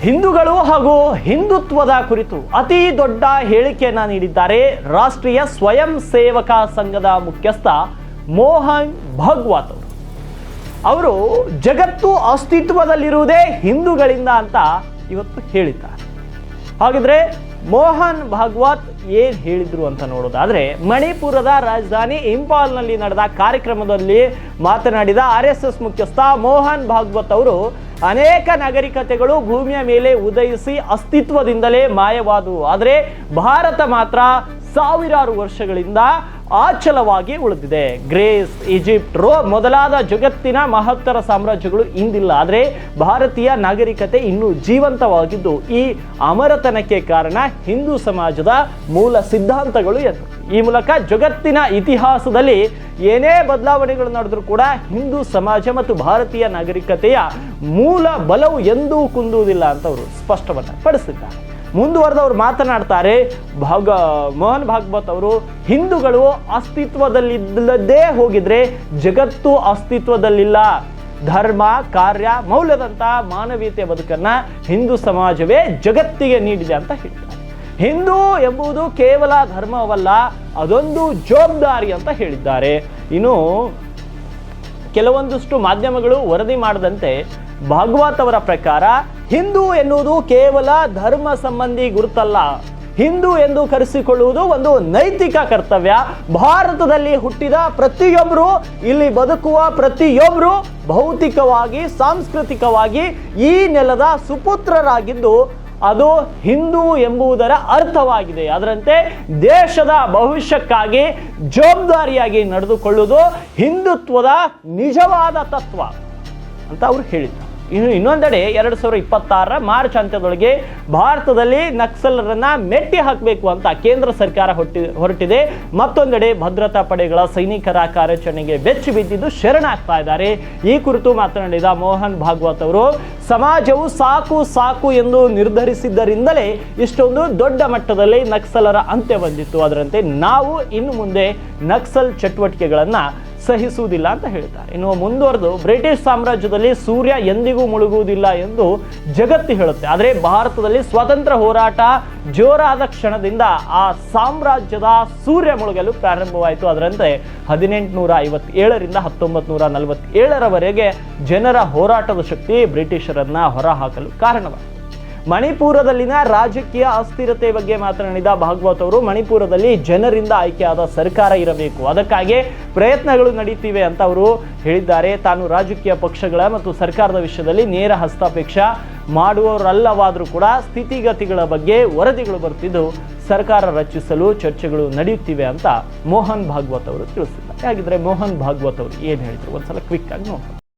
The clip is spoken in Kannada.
ಹಿಂದೂಗಳು ಹಾಗೂ ಹಿಂದುತ್ವದ ಕುರಿತು ಅತಿ ದೊಡ್ಡ ಹೇಳಿಕೆಯನ್ನ ನೀಡಿದ್ದಾರೆ ರಾಷ್ಟ್ರೀಯ ಸ್ವಯಂ ಸೇವಕ ಸಂಘದ ಮುಖ್ಯಸ್ಥ ಮೋಹನ್ ಭಾಗವತ್ ಅವರು ಜಗತ್ತು ಅಸ್ತಿತ್ವದಲ್ಲಿರುವುದೇ ಹಿಂದೂಗಳಿಂದ ಅಂತ ಇವತ್ತು ಹೇಳಿದ್ದಾರೆ. ಹಾಗಿದ್ರೆ ಮೋಹನ್ ಭಾಗವತ್ ಏನ್ ಹೇಳಿದ್ರು ಅಂತ ನೋಡೋದಾದ್ರೆ, ಮಣಿಪುರದ ರಾಜಧಾನಿ ಇಂಫಾಲ್ನಲ್ಲಿ ನಡೆದ ಕಾರ್ಯಕ್ರಮದಲ್ಲಿ ಮಾತನಾಡಿದ RSS ಮುಖ್ಯಸ್ಥ ಮೋಹನ್ ಭಾಗವತ್ ಅವರು ಅನೇಕ ನಾಗರಿಕತೆಗಳು ಭೂಮಿಯ ಮೇಲೆ ಉದಯಿಸಿ ಅಸ್ತಿತ್ವದಿಂದಲೇ ಮಾಯವಾದವು, ಆದರೆ ಭಾರತ ಮಾತ್ರ ಸಾವಿರಾರು ವರ್ಷಗಳಿಂದ ಆಚಲವಾಗಿ ಉಳಿದಿದೆ. ಗ್ರೀಸ್, ಈಜಿಪ್ಟ್, ರೋಮ್ ಮೊದಲಾದ ಜಗತ್ತಿನ ಮಹತ್ತರ ಸಾಮ್ರಾಜ್ಯಗಳು ಇಂದಿಲ್ಲ, ಆದರೆ ಭಾರತೀಯ ನಾಗರಿಕತೆ ಇನ್ನೂ ಜೀವಂತವಾಗಿದ್ದು ಈ ಅಮರತನಕ್ಕೆ ಕಾರಣ ಹಿಂದೂ ಸಮಾಜದ ಮೂಲ ಸಿದ್ಧಾಂತಗಳು ಎಂದು. ಈ ಮೂಲಕ ಜಗತ್ತಿನ ಇತಿಹಾಸದಲ್ಲಿ ಏನೇ ಬದಲಾವಣೆಗಳು ನಡೆದರೂ ಕೂಡ ಹಿಂದೂ ಸಮಾಜ ಮತ್ತು ಭಾರತೀಯ ನಾಗರಿಕತೆಯ ಮೂಲ ಬಲವು ಎಂದೂ ಕುಂದುವುದಿಲ್ಲ ಅಂತ ಅವರು ಸ್ಪಷ್ಟವನ್ನು ಪಡಿಸಿದ್ದಾರೆ. ಮುಂದುವರೆದವರು ಮಾತನಾಡ್ತಾರೆ, ಮೋಹನ್ ಭಾಗವತ್ ಅವರು ಹಿಂದೂಗಳು ಅಸ್ತಿತ್ವದಲ್ಲಿಲ್ಲದೇ ಹೋಗಿದ್ರೆ ಜಗತ್ತು ಅಸ್ತಿತ್ವದಲ್ಲಿಲ್ಲ. ಧರ್ಮ, ಕಾರ್ಯ, ಮೌಲ್ಯದಂತ ಮಾನವೀಯತೆಯ ಬದುಕನ್ನ ಹಿಂದೂ ಸಮಾಜವೇ ಜಗತ್ತಿಗೆ ನೀಡಿದೆ ಅಂತ ಹೇಳ್ತಾರೆ. ಹಿಂದೂ ಎಂಬುದು ಕೇವಲ ಧರ್ಮವಲ್ಲ, ಅದೊಂದು ಜವಾಬ್ದಾರಿ ಅಂತ ಹೇಳಿದ್ದಾರೆ. ಇನ್ನು ಕೆಲವೊಂದಷ್ಟು ಮಾಧ್ಯಮಗಳು ವರದಿ ಮಾಡದಂತೆ ಭಾಗವತ್ ಅವರ ಪ್ರಕಾರ ಹಿಂದೂ ಎನ್ನುವುದು ಕೇವಲ ಧರ್ಮ ಸಂಬಂಧಿ ಗುರುತಲ್ಲ, ಹಿಂದೂ ಎಂದು ಕರೆಸಿಕೊಳ್ಳುವುದು ಒಂದು ನೈತಿಕ ಕರ್ತವ್ಯ. ಭಾರತದಲ್ಲಿ ಹುಟ್ಟಿದ ಪ್ರತಿಯೊಬ್ಬರು, ಇಲ್ಲಿ ಬದುಕುವ ಪ್ರತಿಯೊಬ್ಬರು ಭೌತಿಕವಾಗಿ, ಸಾಂಸ್ಕೃತಿಕವಾಗಿ ಈ ನೆಲದ ಸುಪುತ್ರರಾಗಿದ್ದು ಅದು ಹಿಂದೂ ಎಂಬುದರ ಅರ್ಥವಾಗಿದೆ. ಅದರಂತೆ ದೇಶದ ಭವಿಷ್ಯಕ್ಕಾಗಿ ಜವಾಬ್ದಾರಿಯಾಗಿ ನಡೆದುಕೊಳ್ಳುವುದು ಹಿಂದುತ್ವದ ನಿಜವಾದ ತತ್ವ ಅಂತ ಅವರು ಹೇಳಿದ್ದಾರೆ. ಇನ್ನೊಂದೆಡೆ 2026 ಮಾರ್ಚ್ ಅಂತ್ಯದೊಳಗೆ ಭಾರತದಲ್ಲಿ ನಕ್ಸಲರನ್ನ ಮೆಟ್ಟಿ ಹಾಕಬೇಕು ಅಂತ ಕೇಂದ್ರ ಸರ್ಕಾರ ಹೊರಟಿದೆ. ಮತ್ತೊಂದೆಡೆ ಭದ್ರತಾ ಪಡೆಗಳ ಸೈನಿಕರ ಕಾರ್ಯಾಚರಣೆಗೆ ಬೆಚ್ಚಿ ಬಿದ್ದಿದ್ದು ಶರಣಾಗ್ತಾ ಇದ್ದಾರೆ. ಈ ಕುರಿತು ಮಾತನಾಡಿದ ಮೋಹನ್ ಭಾಗವತ್ ಅವರು, ಸಮಾಜವು ಸಾಕು ಸಾಕು ಎಂದು ನಿರ್ಧರಿಸಿದ್ದರಿಂದಲೇ ಇಷ್ಟೊಂದು ದೊಡ್ಡ ಮಟ್ಟದಲ್ಲಿ ನಕ್ಸಲರ ಅಂತ್ಯ ಬಂದಿತ್ತು. ಅದರಂತೆ ನಾವು ಇನ್ನು ಮುಂದೆ ನಕ್ಸಲ್ ಚಟುವಟಿಕೆಗಳನ್ನ ಸಹಿಸುವುದಿಲ್ಲ ಅಂತ ಹೇಳ್ತಾರೆ. ಇನ್ನು ಮುಂದುವರೆದು, ಬ್ರಿಟಿಷ್ ಸಾಮ್ರಾಜ್ಯದಲ್ಲಿ ಸೂರ್ಯ ಎಂದಿಗೂ ಮುಳುಗುವುದಿಲ್ಲ ಎಂದು ಜಗತ್ತು ಹೇಳುತ್ತೆ, ಆದರೆ ಭಾರತದಲ್ಲಿ ಸ್ವಾತಂತ್ರ್ಯ ಹೋರಾಟ ಜೋರಾದ ಕ್ಷಣದಿಂದ ಆ ಸಾಮ್ರಾಜ್ಯದ ಸೂರ್ಯ ಮುಳುಗಲು ಪ್ರಾರಂಭವಾಯಿತು. ಅದರಂತೆ 1857ರಿಂದ 1947ರವರೆಗೆ ಜನರ ಹೋರಾಟದ ಶಕ್ತಿ ಬ್ರಿಟಿಷರನ್ನ ಹೊರಹಾಕಲು ಕಾರಣವಾಯಿತು. ಮಣಿಪುರದಲ್ಲಿನ ರಾಜಕೀಯ ಅಸ್ಥಿರತೆ ಬಗ್ಗೆ ಮಾತನಾಡಿದ ಭಾಗವತ್ ಅವರು, ಮಣಿಪುರದಲ್ಲಿ ಜನರಿಂದ ಆಯ್ಕೆಯಾದ ಸರ್ಕಾರ ಇರಬೇಕು, ಅದಕ್ಕಾಗಿ ಪ್ರಯತ್ನಗಳು ನಡೀತಿವೆ ಅಂತ ಅವರು ಹೇಳಿದ್ದಾರೆ. ತಾನು ರಾಜಕೀಯ ಪಕ್ಷಗಳ ಮತ್ತು ಸರ್ಕಾರದ ವಿಷಯದಲ್ಲಿ ನೇರ ಹಸ್ತಕ್ಷೇಪ ಮಾಡುವವರಲ್ಲವಾದರೂ ಕೂಡ ಸ್ಥಿತಿಗತಿಗಳ ಬಗ್ಗೆ ವರದಿಗಳು ಬರ್ತಿದ್ದು ಸರ್ಕಾರ ರಚಿಸಲು ಚರ್ಚೆಗಳು ನಡೆಯುತ್ತಿವೆ ಅಂತ ಮೋಹನ್ ಭಾಗವತ್ ಅವರು ತಿಳಿಸಿದ್ದಾರೆ. ಹಾಗಿದ್ರೆ ಮೋಹನ್ ಭಾಗವತ್ ಅವರು ಏನು ಹೇಳಿದ್ರು ಒಂದ್ಸಲ ಕ್ವಿಕ್ ಆಗಿ ನೋಡೋಣ.